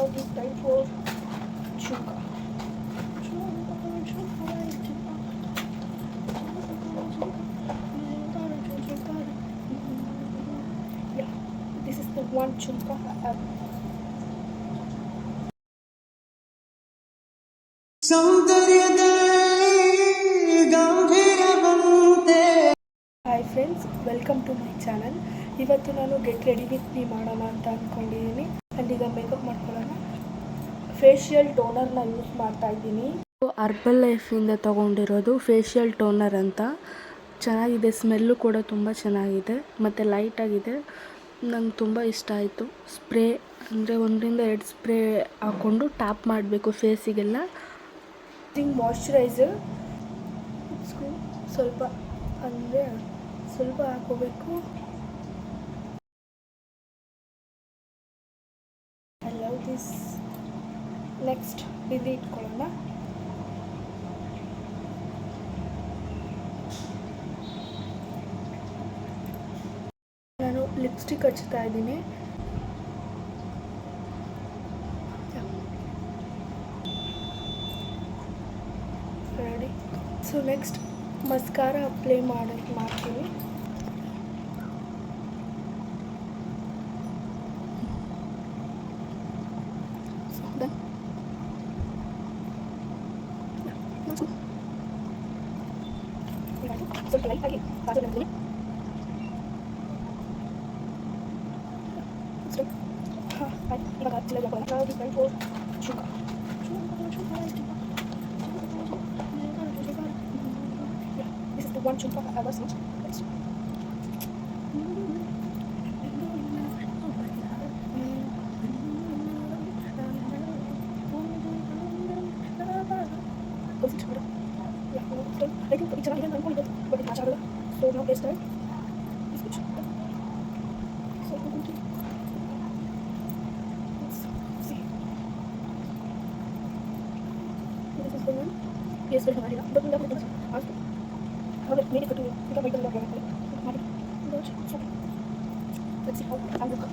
it is time for chunka. Yeah, this is the one chunka I have. Hi friends, welcome to my channel. ಇವತ್ತು ನಾನು get ready with me ಮಾಡೋಣ ಅಂತ ಅಂದ್ಕೊಂಡಿದ್ದೀನಿ. ಈಗ makeup ಮಾಡ್ಕೊಳ್ಳೋಣ. Facial ಟೋನರ್ನ use ಮಾಡ್ತಾ ಇದ್ದೀನಿ. ಅರ್ಬಲ್ ಲೈಫಿಂದ ತೊಗೊಂಡಿರೋದು ಫೇಶಿಯಲ್ ಟೋನರ್ ಅಂತ. ಚೆನ್ನಾಗಿದೆ, ಸ್ಮೆಲ್ಲು ಕೂಡ ತುಂಬ ಚೆನ್ನಾಗಿದೆ ಮತ್ತು ಲೈಟಾಗಿದೆ. ನಂಗೆ ತುಂಬ ಇಷ್ಟ ಆಯಿತು. ಸ್ಪ್ರೇ ಅಂದರೆ 1-2 ಸ್ಪ್ರೇ ಹಾಕ್ಕೊಂಡು ಟ್ಯಾಪ್ ಮಾಡಬೇಕು ಫೇಸಿಗೆಲ್ಲ. ಮಾಯ್ಶ್ಚರೈಸರ್ ಸ್ವಲ್ಪ ಅಂದರೆ ಸ್ವಲ್ಪ ಹಾಕೋಬೇಕು. I love this. Next bindi ಇಟ್ಕೊಳ್ಳೋಣ. ನಾನು ಲಿಪ್ಸ್ಟಿಕ್ ಹಚ್ತಾ ಇದ್ದೀನಿ. Ready. So next mascara apply ಮಾಡ್ತೀನಿ. ಸ್ವಲ್ಪ ಲೈಟಾಗಿ ಕಾಜಲ್ ಇವಾಗ ಹಚ್ಚಿಲ್ಲ ಶುಗ. This is the one chunka I was not. I think it's not even going but it's not. So now let's start. So let's see. This is the one. Yes, we're going to but we have to ask. How it made it to you. Let's see how I look.